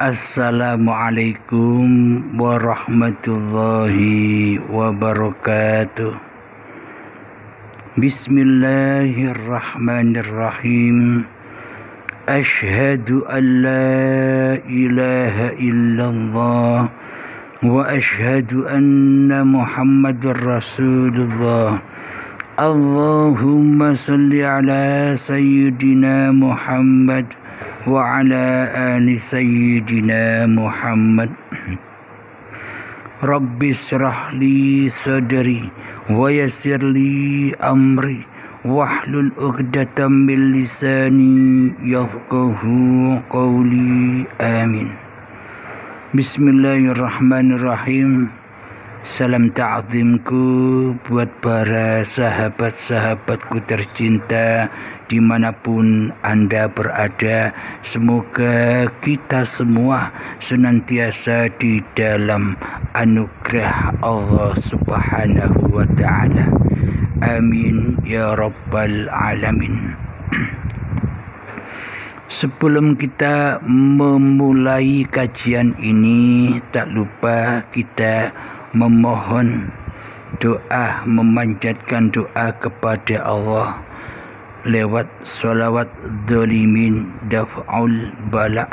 Assalamualaikum warahmatullahi wabarakatuh. Bismillahirrahmanirrahim. Ashhadu an la ilaha illallah wa ashhadu anna Muhammadar Rasulullah. Allahumma salli ala sayyidina Muhammad wa ala ali sayyidina Muhammad. Rabbi shrah li sadri wa yassir li amri wahlul 'uqdatam min lisani yafqahu qawli. Amin. Bismillahirrahmanirrahim. Salam ta'zimku buat para sahabat-sahabatku tercinta dimanapun Anda berada. Semoga kita semua senantiasa di dalam anugerah Allah Subhanahu wa ta'ala. Amin ya rabbal alamin. Sebelum kita memulai kajian ini, tak lupa kita memohon doa, memanjatkan doa kepada Allah lewat sholawat zalimin daf'ul bala',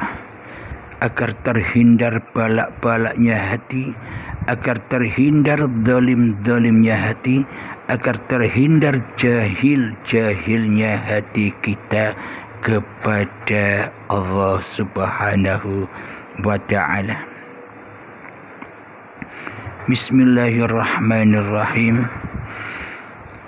agar terhindar balak-balaknya hati, agar terhindar zalim-zalimnya hati, agar terhindar jahil-jahilnya hati kita kepada Allah Subhanahu wa ta'ala. Bismillahirrahmanirrahim.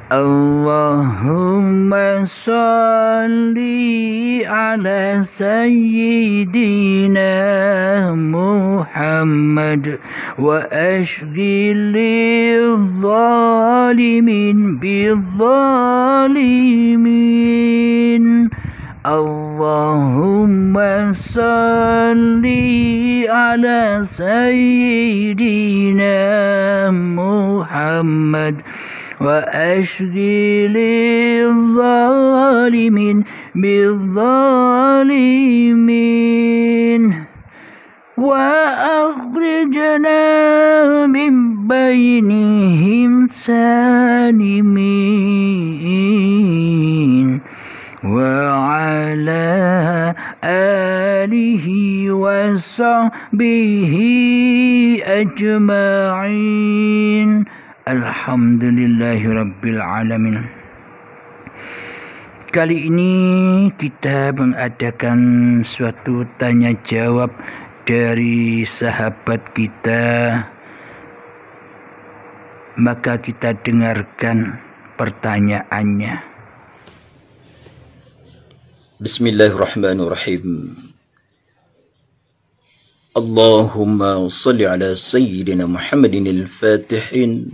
Allahumma salli ala sayyidina Muhammad wa ashghilil zalimin bil zalimin. Allahumma salli ala sayyidina Muhammad wa ashghilil zalimin bil zalimin wa akhrijna min bainihim salimin wa ala alihi wa sahbihi ajma'in. Alhamdulillahi rabbil alamin. Kali ini kita mengadakan suatu tanya jawab dari sahabat kita. Maka kita dengarkan pertanyaannya. Bismillahirrahmanirrahim. Allahumma salli ala sayyidina Muhammadin al-fatihin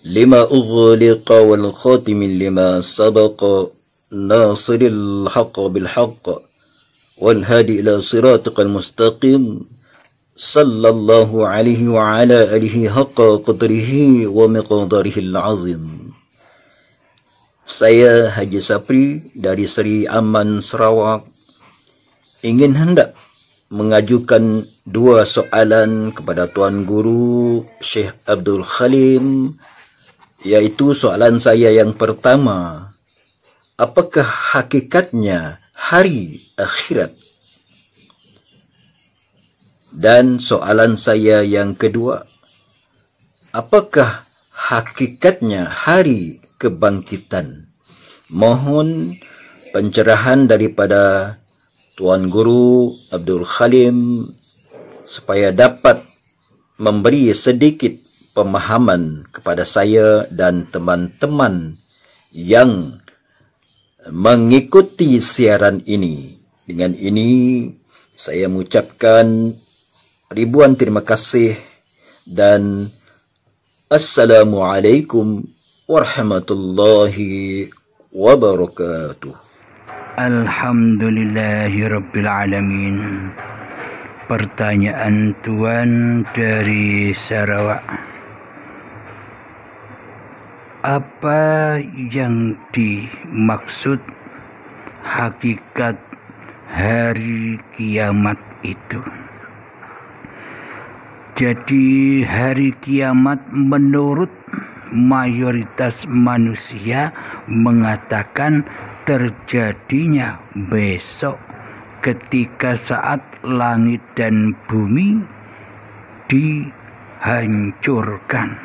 lima ughliqa wal khatimin lima sabaqa nasiril haqqa bil haqq wal hadi ila siratikal mustaqim sallallahu alaihi wa ala alihi haqqa qadrihi wa miqdarihi al-azim. Saya Haji Sapri dari Seri Aman, Sarawak, ingin hendak mengajukan dua soalan kepada Tuan Guru Syekh Abdul Khalim, yaitu soalan saya yang pertama, apakah hakikatnya hari akhirat? Dan soalan saya yang kedua, apakah hakikatnya hari kebangkitan? Mohon pencerahan daripada Tuan Guru Abdul Khalim supaya dapat memberi sedikit pemahaman kepada saya dan teman-teman yang mengikuti siaran ini. Dengan ini saya mengucapkan ribuan terima kasih dan Assalamualaikum warahmatullahi wabarakatuh. Alhamdulillahirabbil alamin. Pertanyaan Tuan dari Sarawak. Apa yang dimaksud hakikat hari kiamat itu. Jadi hari kiamat menurut mayoritas manusia mengatakan terjadinya besok ketika saat langit dan bumi dihancurkan,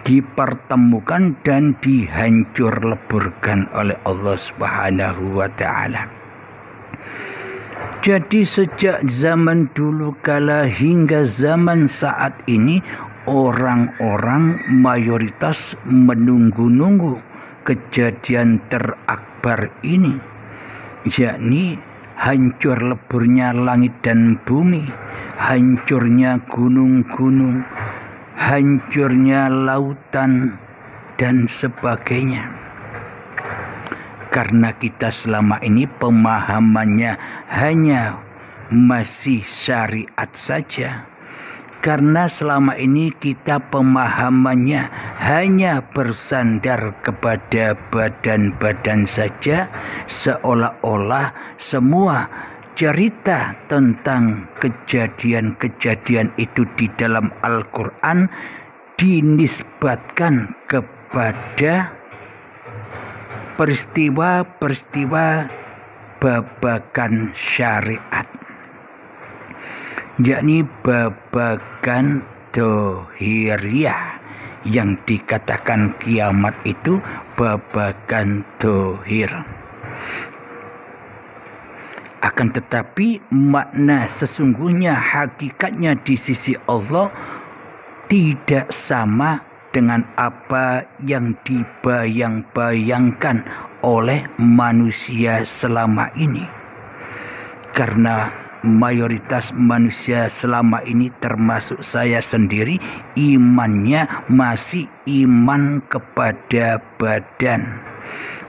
dipertemukan dan dihancur leburkan oleh Allah Subhanahu wa ta'ala. Jadi sejak zaman dulu kala hingga zaman saat ini, orang-orang mayoritas menunggu-nunggu kejadian terakbar ini, yakni hancur leburnya langit dan bumi, hancurnya gunung-gunung, hancurnya lautan, dan sebagainya. Karena kita selama ini pemahamannya hanya masih syariat saja. Karena selama ini kita pemahamannya hanya bersandar kepada badan-badan saja, seolah-olah semua cerita tentang kejadian-kejadian itu di dalam Al-Quran dinisbatkan kepada peristiwa-peristiwa babagan syariat, yakni babagan dohiriyah. Yang dikatakan kiamat itu babagan dohir. Akan tetapi makna sesungguhnya hakikatnya di sisi Allah tidak sama dengan apa yang dibayang-bayangkan oleh manusia selama ini. Karena mayoritas manusia selama ini termasuk saya sendiri, imannya masih iman kepada badan.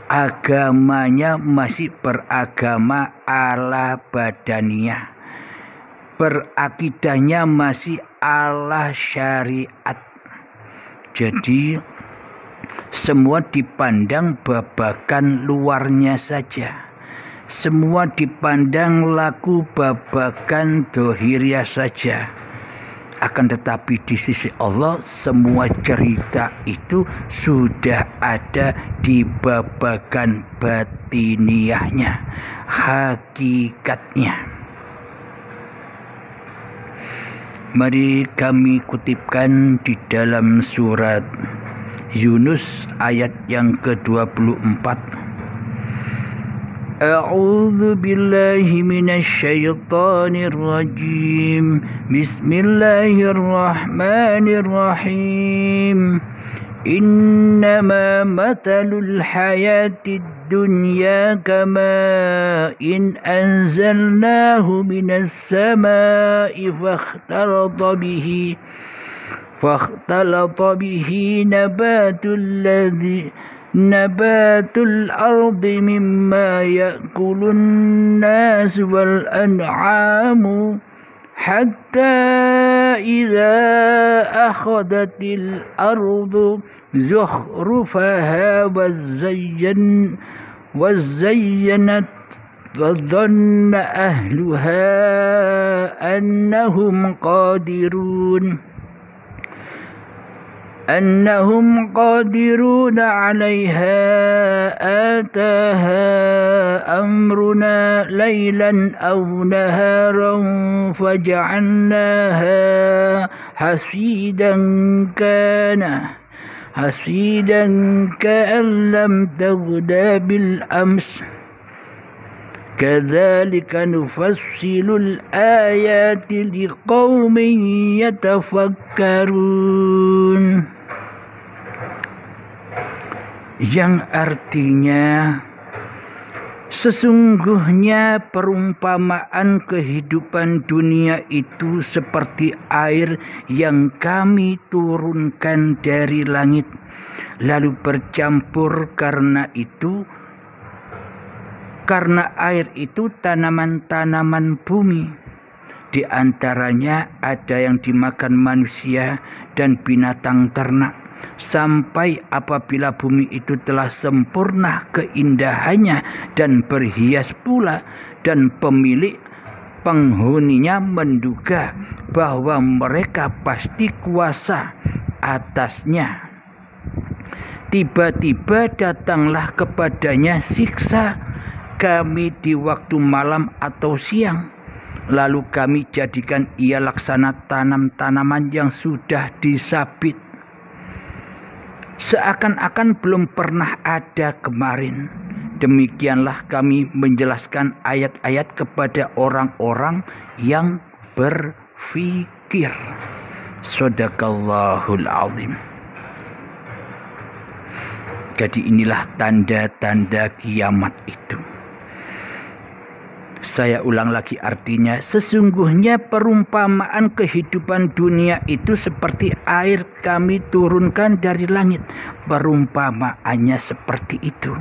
Agamanya masih beragama ala badaniyah. Berakidahnya masih ala syariat. Jadi semua dipandang babakan luarnya saja. Semua dipandang laku babakan dohiriyah saja. Akan tetapi di sisi Allah semua cerita itu sudah ada di babakan batiniyahnya, hakikatnya. Mari kami kutipkan di dalam surat Yunus ayat yang ke-24. A'udzu billahi minasy syaithanir rajim. Bismillahirrahmanirrahim. Innama matalul hayatid dunya kama in anzalnahu minas samai fakhtalata bihi nabatul ardi mimma ya'kulun nas wal an'amu hatta idza akhadatil ardu zukhrufaha wazayyanat wadhanna ahluha annahum qadirun 'alayha ataha amruna laylan aw naharan faj'alnaha hasidan ka'an lam taghna bil ams kadzalika nufassilul ayati liqaumin yatafakkarun. Yang artinya sesungguhnya perumpamaan kehidupan dunia itu seperti air yang kami turunkan dari langit, lalu bercampur karena air itu tanaman-tanaman bumi. Di antaranya ada yang dimakan manusia dan binatang ternak. Sampai apabila bumi itu telah sempurna keindahannya dan berhias pula, dan pemilik penghuninya menduga bahwa mereka pasti kuasa atasnya. Tiba-tiba datanglah kepadanya siksa kami di waktu malam atau siang. Lalu kami jadikan ia laksana tanam-tanaman yang sudah disabit. Seakan-akan belum pernah ada kemarin. Demikianlah kami menjelaskan ayat-ayat kepada orang-orang yang berfikir. Shadaqallahul azim. Jadi inilah tanda-tanda kiamat itu. Saya ulang lagi artinya, sesungguhnya perumpamaan kehidupan dunia itu seperti air kami turunkan dari langit. Perumpamaannya seperti itu.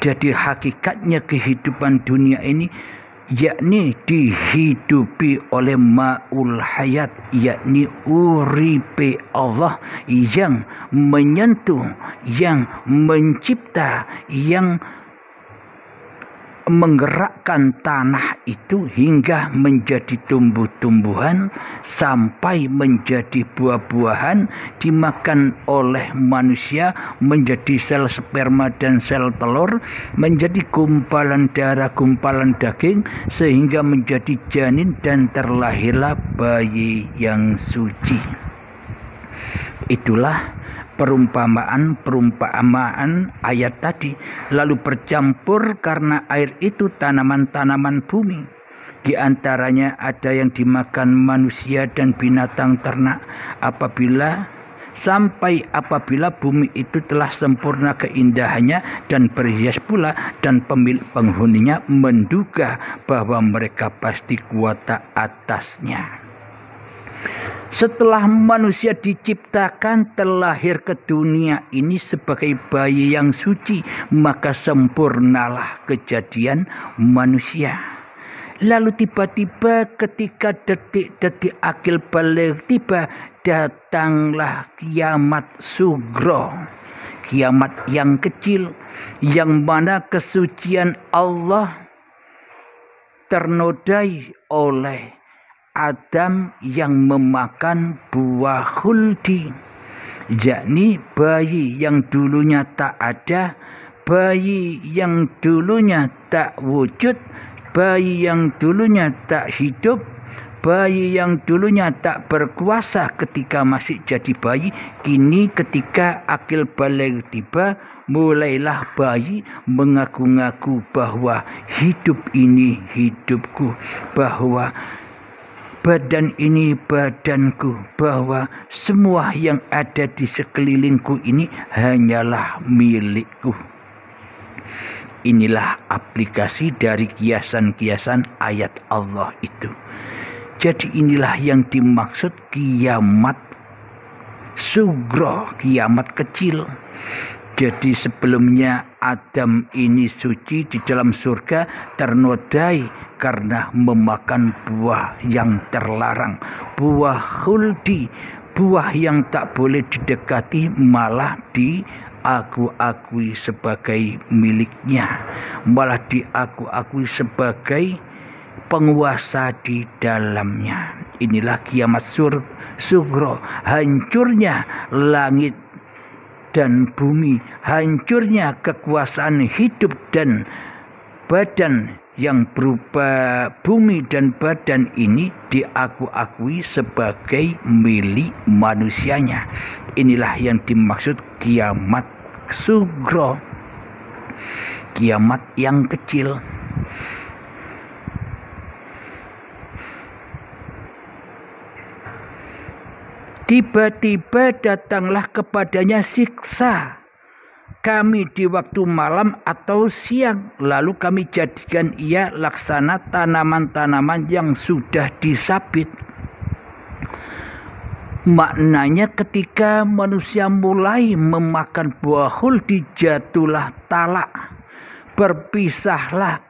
Jadi hakikatnya kehidupan dunia ini yakni dihidupi oleh ma'ul hayat, yakni uripe Allah yang menyentuh, yang mencipta, yang menggerakkan tanah itu hingga menjadi tumbuh-tumbuhan sampai menjadi buah-buahan dimakan oleh manusia, menjadi sel sperma dan sel telur, menjadi gumpalan darah, gumpalan daging, sehingga menjadi janin dan terlahirlah bayi yang suci. Itulah perumpamaan ayat tadi. Lalu bercampur karena air itu tanaman-tanaman bumi. Di antaranya ada yang dimakan manusia dan binatang ternak. Apabila bumi itu telah sempurna keindahannya dan berhias pula, dan pemilik penghuninya menduga bahwa mereka pasti kuasa atasnya. Setelah manusia diciptakan terlahir ke dunia ini sebagai bayi yang suci, maka sempurnalah kejadian manusia. Lalu tiba-tiba ketika detik-detik akil baligh tiba, datanglah kiamat sugro, kiamat yang kecil, yang mana kesucian Allah ternodai oleh Adam yang memakan buah khuldi, yakni bayi yang dulunya tak ada, bayi yang dulunya tak wujud, bayi yang dulunya tak hidup, bayi yang dulunya tak berkuasa ketika masih jadi bayi, kini ketika akil baligh tiba, mulailah bayi mengaku-ngaku bahwa hidup ini hidupku, bahwa badan ini badanku, bahwa semua yang ada di sekelilingku ini hanyalah milikku. Inilah aplikasi dari kiasan-kiasan ayat Allah itu. Jadi inilah yang dimaksud kiamat sugro, kiamat kecil. Jadi sebelumnya Adam ini suci di dalam surga ternodai karena memakan buah yang terlarang, buah khuldi, buah yang tak boleh didekati, malah diaku-akui sebagai miliknya, malah diaku-akui sebagai penguasa di dalamnya. Inilah kiamat sugro, hancurnya langit dan bumi, hancurnya kekuasaan hidup dan badan yang berupa bumi dan badan ini diaku-akui sebagai milik manusianya. Inilah yang dimaksud kiamat sugro, kiamat yang kecil. Tiba-tiba datanglah kepadanya siksa kami di waktu malam atau siang, lalu kami jadikan ia laksana tanaman-tanaman yang sudah disabit. Maknanya ketika manusia mulai memakan buah khuldi, jatuhlah talak, berpisahlah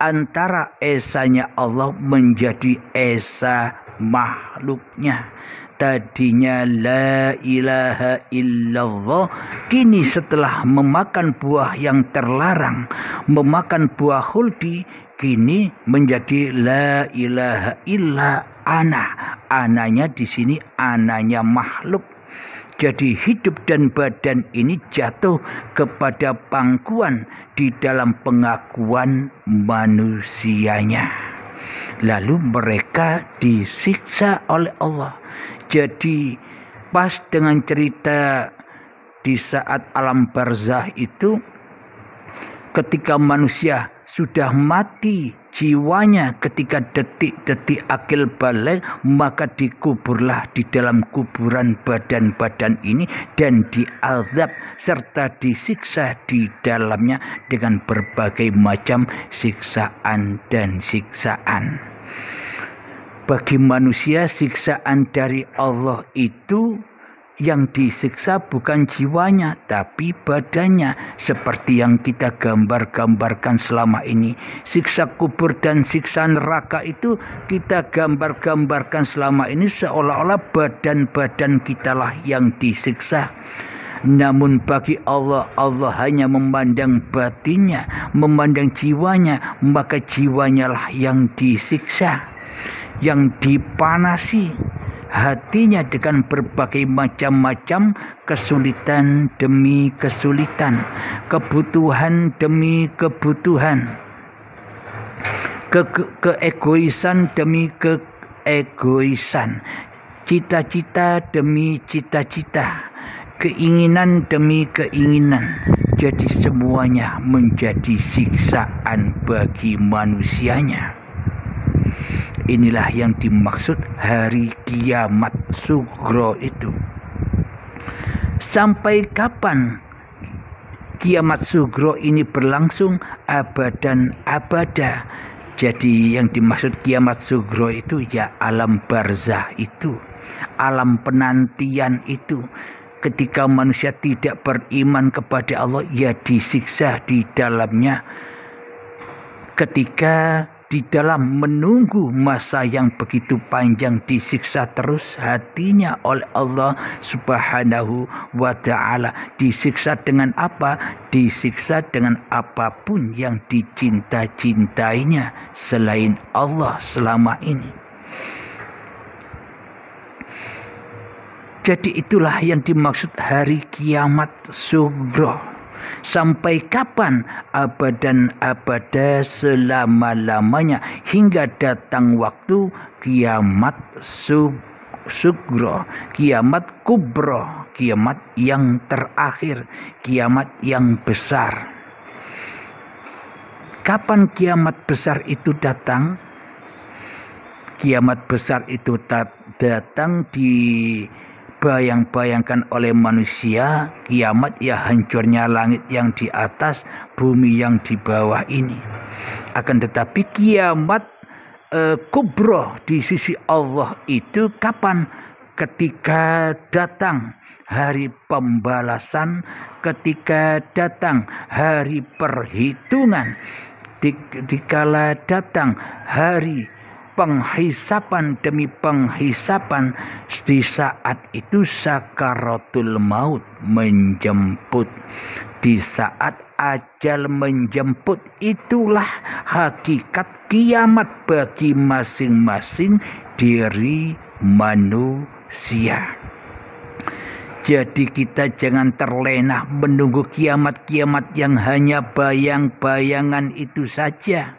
antara esanya Allah menjadi esa makhluknya. Tadinya la ilaha illallah, kini setelah memakan buah yang terlarang, memakan buah khuldi, kini menjadi la ilaha illa ana. Ananya di sini ananya makhluk. Jadi hidup dan badan ini jatuh kepada pangkuan di dalam pengakuan manusianya. Lalu mereka disiksa oleh Allah. Jadi pas dengan cerita di saat alam barzah itu, ketika manusia sudah mati jiwanya ketika detik-detik akil balik, maka dikuburlah di dalam kuburan badan-badan ini dan diazab serta disiksa di dalamnya dengan berbagai macam siksaan dan siksaan. Bagi manusia, siksaan dari Allah itu yang disiksa bukan jiwanya tapi badannya, seperti yang kita gambar-gambarkan selama ini. Siksa kubur dan siksa neraka itu kita gambar-gambarkan selama ini seolah-olah badan-badan kitalah yang disiksa. Namun bagi Allah, Allah hanya memandang batinnya, memandang jiwanya, maka jiwanya lah yang disiksa, yang dipanasi hatinya dengan berbagai macam-macam kesulitan demi kesulitan, kebutuhan demi kebutuhan, keegoisan demi keegoisan, cita-cita demi cita-cita, keinginan demi keinginan. Jadi semuanya menjadi siksaan bagi manusianya. Inilah yang dimaksud hari kiamat sugro itu. Sampai kapan kiamat sugro ini berlangsung? Abadan abada. Jadi yang dimaksud kiamat sugro itu ya alam barzah itu, alam penantian itu. Ketika manusia tidak beriman kepada Allah, ya disiksa di dalamnya. Ketika di dalam menunggu masa yang begitu panjang disiksa terus hatinya oleh Allah Subhanahu wa ta'ala. Disiksa dengan apa? Disiksa dengan apapun yang dicinta-cintainya selain Allah selama ini. Jadi itulah yang dimaksud hari kiamat sugro. Sampai kapan? Abadan abada, selama-lamanya, hingga datang waktu kiamat sugro, kiamat kubro, kiamat yang terakhir, kiamat yang besar. Kapan kiamat besar itu datang? Kiamat besar itu datang bayang-bayangkan oleh manusia. Kiamat ya hancurnya langit yang di atas, bumi yang di bawah ini. Akan tetapi kiamat kubro di sisi Allah itu kapan? Ketika datang hari pembalasan, ketika datang hari perhitungan, dikala datang hari penghisapan demi penghisapan. Di saat itu sakaratul maut menjemput. Di saat ajal menjemput, itulah hakikat kiamat bagi masing-masing diri manusia. Jadi kita jangan terlena menunggu kiamat-kiamat yang hanya bayang-bayangan itu saja.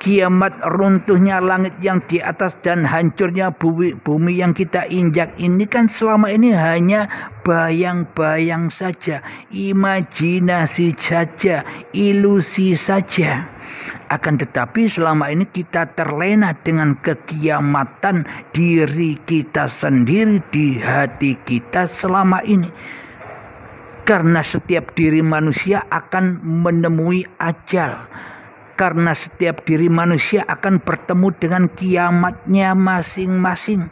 Kiamat runtuhnya langit yang di atas dan hancurnya bumi yang kita injak ini kan selama ini hanya bayang-bayang saja, imajinasi saja, ilusi saja. Akan tetapi selama ini kita terlena dengan kekiamatan diri kita sendiri di hati kita selama ini. Karena setiap diri manusia akan menemui ajal. Karena setiap diri manusia akan bertemu dengan kiamatnya masing-masing,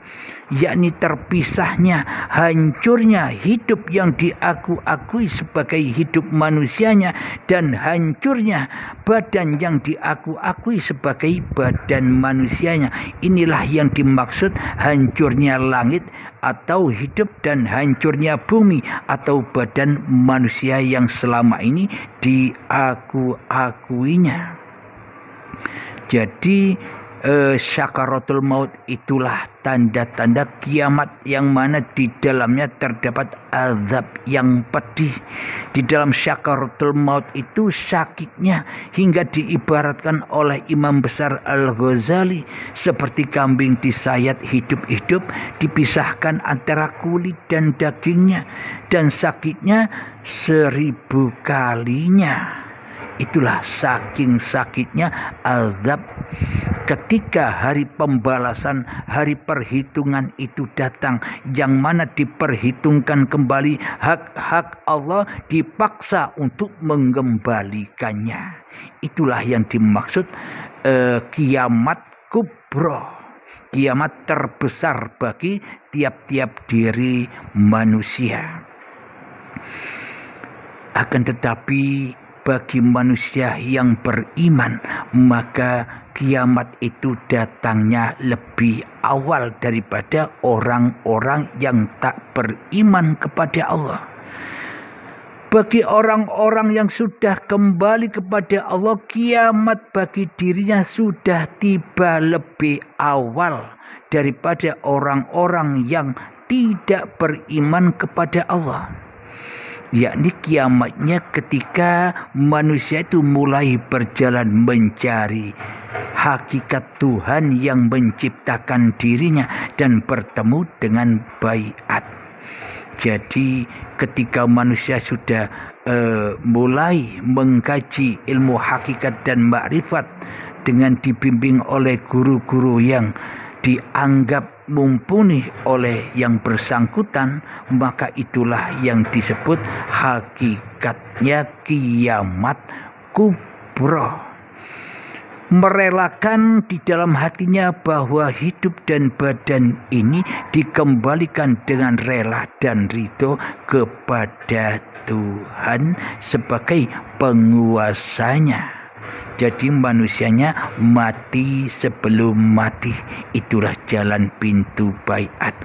yakni terpisahnya, hancurnya hidup yang diakui sebagai hidup manusianya dan hancurnya badan yang diakui sebagai badan manusianya. Inilah yang dimaksud hancurnya langit atau hidup dan hancurnya bumi atau badan manusia yang selama ini diakuinya. Jadi syakaratul maut itulah tanda-tanda kiamat yang mana di dalamnya terdapat azab yang pedih. Di dalam syakaratul maut itu sakitnya hingga diibaratkan oleh Imam Besar Al-Ghazali seperti kambing disayat hidup-hidup, dipisahkan antara kulit dan dagingnya, dan sakitnya 1000 kalinya. Itulah saking sakitnya azab ketika hari pembalasan, hari perhitungan itu datang, yang mana diperhitungkan kembali hak-hak Allah, dipaksa untuk mengembalikannya. Itulah yang dimaksud kiamat kubro, kiamat terbesar bagi tiap-tiap diri manusia. Akan tetapi bagi manusia yang beriman, maka kiamat itu datangnya lebih awal daripada orang-orang yang tak beriman kepada Allah. Bagi orang-orang yang sudah kembali kepada Allah, kiamat bagi dirinya sudah tiba lebih awal daripada orang-orang yang tidak beriman kepada Allah. Yakni kiamatnya ketika manusia itu mulai berjalan mencari hakikat Tuhan yang menciptakan dirinya dan bertemu dengan baiat. Jadi ketika manusia sudah mulai mengkaji ilmu hakikat dan makrifat dengan dibimbing oleh guru-guru yang dianggap mumpuni oleh yang bersangkutan, maka itulah yang disebut hakikatnya kiamat kubro. Merelakan di dalam hatinya bahwa hidup dan badan ini dikembalikan dengan rela dan ridho kepada Tuhan sebagai penguasanya. Jadi manusianya mati sebelum mati. Itulah jalan pintu baiat.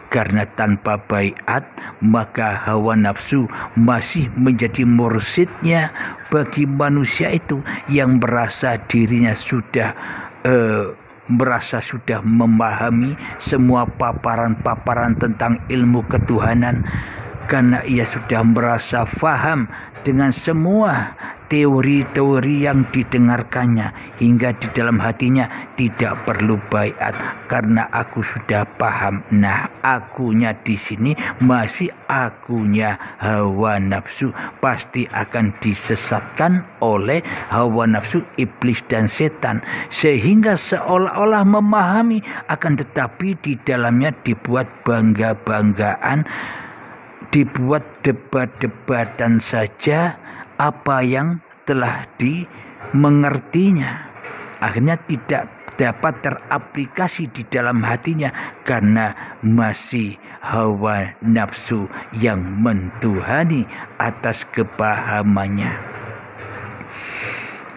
Karena tanpa baiat, maka hawa nafsu masih menjadi mursidnya bagi manusia itu yang merasa dirinya sudah memahami semua paparan-paparan tentang ilmu ketuhanan. Karena ia sudah merasa faham dengan semua teori-teori yang didengarkannya, hingga di dalam hatinya tidak perlu baiat karena aku sudah paham. Nah, akunya di sini masih akunya hawa nafsu, pasti akan disesatkan oleh hawa nafsu, iblis dan setan, sehingga seolah-olah memahami, akan tetapi di dalamnya dibuat bangga-banggaan, dibuat debat-debatan saja apa yang telah dimengertinya. Akhirnya tidak dapat teraplikasi di dalam hatinya karena masih hawa nafsu yang mentuhani atas kepahamannya.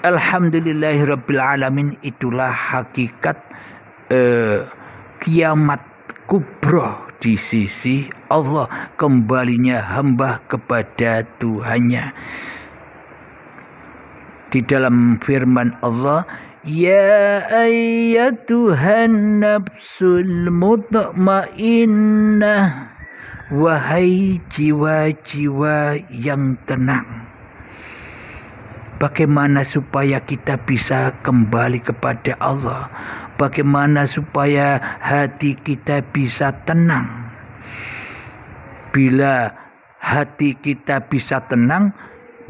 Alhamdulillahirrabbilalamin, itulah hakikat kiamat kubro di sisi Allah, kembalinya hamba kepada Tuhannya. Di dalam firman Allah, ya ayyatuhan nafsul mutmainnah, wahai jiwa-jiwa yang tenang. Bagaimana supaya kita bisa kembali kepada Allah? Bagaimana supaya hati kita bisa tenang? Bila hati kita bisa tenang,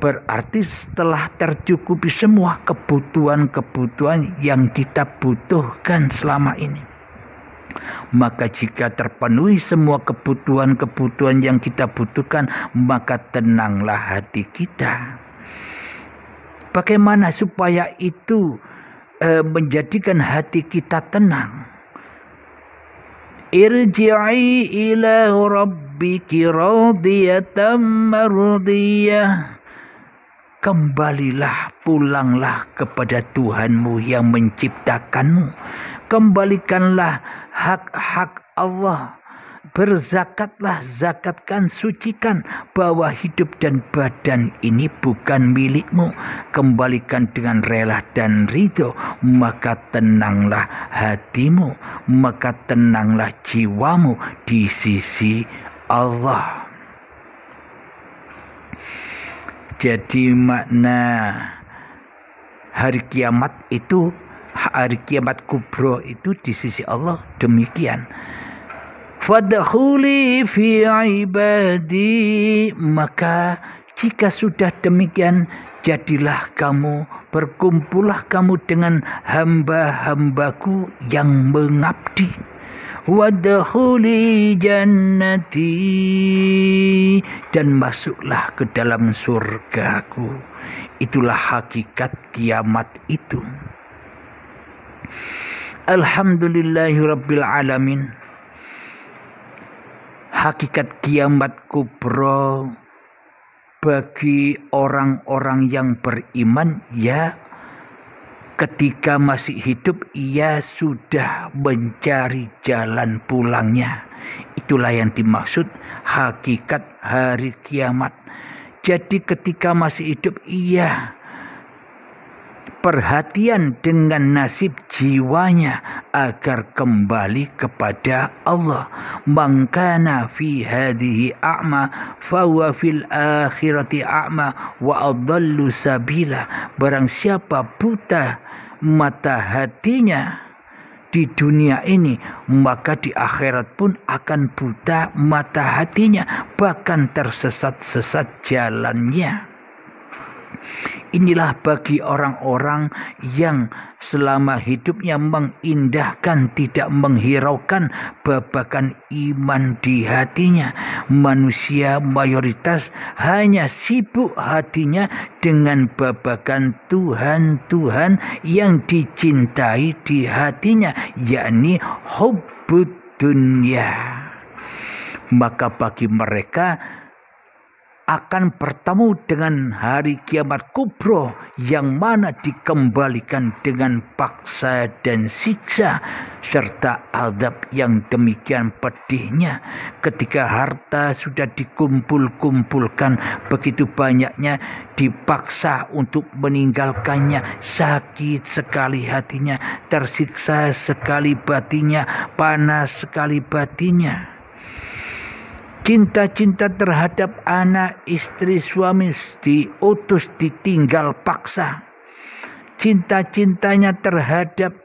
berarti setelah tercukupi semua kebutuhan-kebutuhan yang kita butuhkan selama ini. Maka jika terpenuhi semua kebutuhan-kebutuhan yang kita butuhkan, maka tenanglah hati kita. Bagaimana supaya itu menjadikan hati kita tenang? Irji'i ila rabbiki radiyatan mardiyah. Kembalilah, pulanglah kepada Tuhanmu yang menciptakanmu. Kembalikanlah hak-hak Allah berzakatlah, zakatkan, sucikan bahwa hidup dan badan ini bukan milikmu. Kembalikan dengan rela dan ridho, maka tenanglah hatimu, maka tenanglah jiwamu di sisi Allah. Jadi makna hari kiamat itu, hari kiamat kubro itu di sisi Allah demikian. Fadkhuli fi ibadi, maka jika sudah demikian, jadilah kamu, berkumpullah kamu dengan hamba-hambaku yang mengabdi. Wadkhuli jannati, dan masuklah ke dalam surgaku. Itulah hakikat kiamat itu. Alhamdulillahirabbil alamin. Hakikat kiamat kubro bagi orang-orang yang beriman, ya ketika masih hidup ia sudah mencari jalan pulangnya. Itulah yang dimaksud hakikat hari kiamat. Jadi ketika masih hidup ia perhatian dengan nasib jiwanya agar kembali kepada Allah. Man kana fi hadhihi a'ma fa huwa fil akhirati a'ma wa adallu sabila. Barang siapa buta mata hatinya di dunia ini, maka di akhirat pun akan buta mata hatinya, bahkan tersesat-sesat jalannya. Inilah bagi orang-orang yang selama hidupnya mengindahkan, tidak menghiraukan babakan iman di hatinya. Manusia mayoritas hanya sibuk hatinya dengan babakan Tuhan-Tuhan yang dicintai di hatinya, yakni hubbud dunya. Maka bagi mereka akan bertemu dengan hari kiamat kubro yang mana dikembalikan dengan paksa dan siksa serta azab yang demikian pedihnya. Ketika harta sudah dikumpul-kumpulkan begitu banyaknya, dipaksa untuk meninggalkannya, sakit sekali hatinya, tersiksa sekali batinnya, panas sekali batinnya. Cinta-cinta terhadap anak, istri, suami diutus, ditinggal paksa. Cinta-cintanya terhadap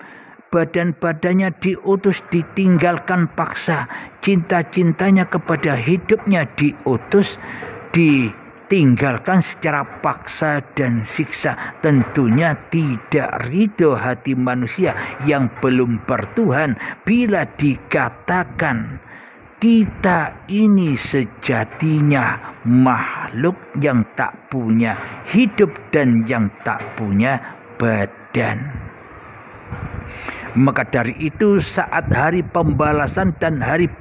badan-badannya diutus, ditinggalkan paksa. Cinta-cintanya kepada hidupnya diutus, ditinggalkan secara paksa dan siksa. Tentunya tidak ridho hati manusia yang belum bertuhan bila dikatakan kita ini sejatinya makhluk yang tak punya hidup dan yang tak punya badan. Maka dari itu saat hari pembalasan dan hari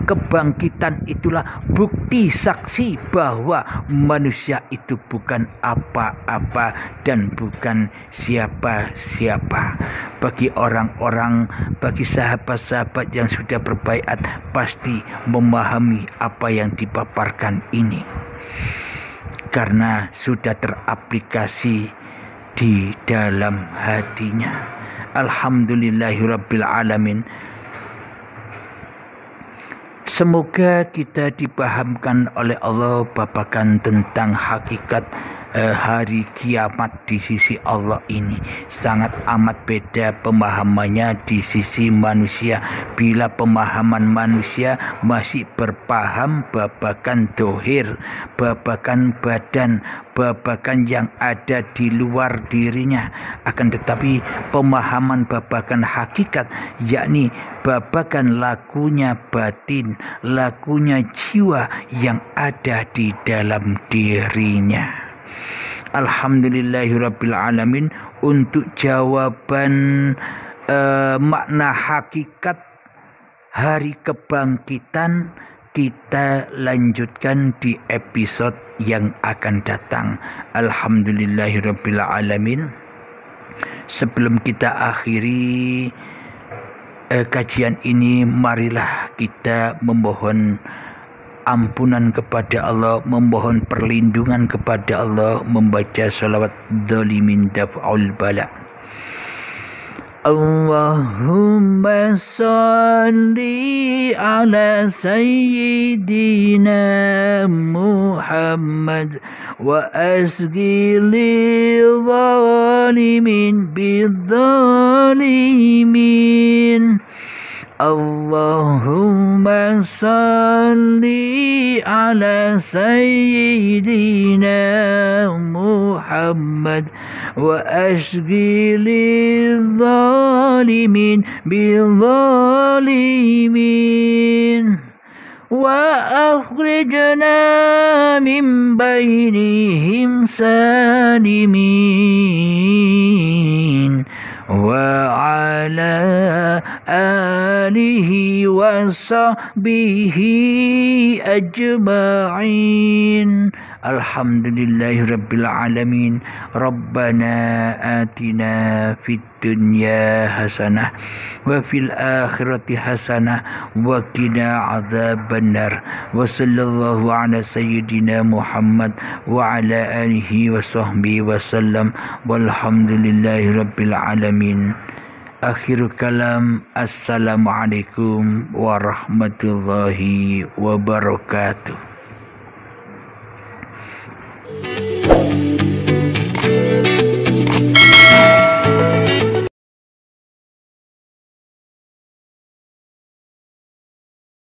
kebangkitan itulah bukti saksi bahwa manusia itu bukan apa-apa dan bukan siapa-siapa. Bagi orang-orang, bagi sahabat-sahabat yang sudah berbaiat pasti memahami apa yang dipaparkan ini. Karena sudah teraplikasi di dalam hatinya. Alhamdulillahirabbil alamin. Semoga kita dipahamkan oleh Allah babakan tentang hakikat hari kiamat di sisi Allah ini. Sangat amat beda pemahamannya di sisi manusia. Bila pemahaman manusia masih berpaham babakan dohir, babakan badan, babakan yang ada di luar dirinya. Akan tetapi pemahaman babakan hakikat, yakni babakan lakunya batin, lakunya jiwa yang ada di dalam dirinya. Alhamdulillahirabbil alamin. Untuk jawaban makna hakikat hari kebangkitan kita lanjutkan di episode yang akan datang. Alhamdulillahirabbil alamin. Sebelum kita akhiri, kajian ini, marilah kita memohon ampunan kepada Allah, memohon perlindungan kepada Allah, membaca salawat dzalimin daf'ul bala. Allahumma salli ala sayyidina Muhammad wa asqi lil zalimin bidzalimin. Allahumma salli ala sayyidina Muhammad wa asqi lil zalimin bil zalimin wa akhrijna min bainihim salimin wa ala alihi wa sahbihi ajma'in. Alhamdulillahi rabbil alamin. Rabbana atina fid dunya hasanah wa fil akhirati hasanah wa qina adzabannar. Wa sallallahu ala sayyidina Muhammad wa ala alihi wa sahbihi wa sallam. Walhamdulillahi rabbil alamin. Akhir kalam, assalamualaikum warahmatullahi wabarakatuh.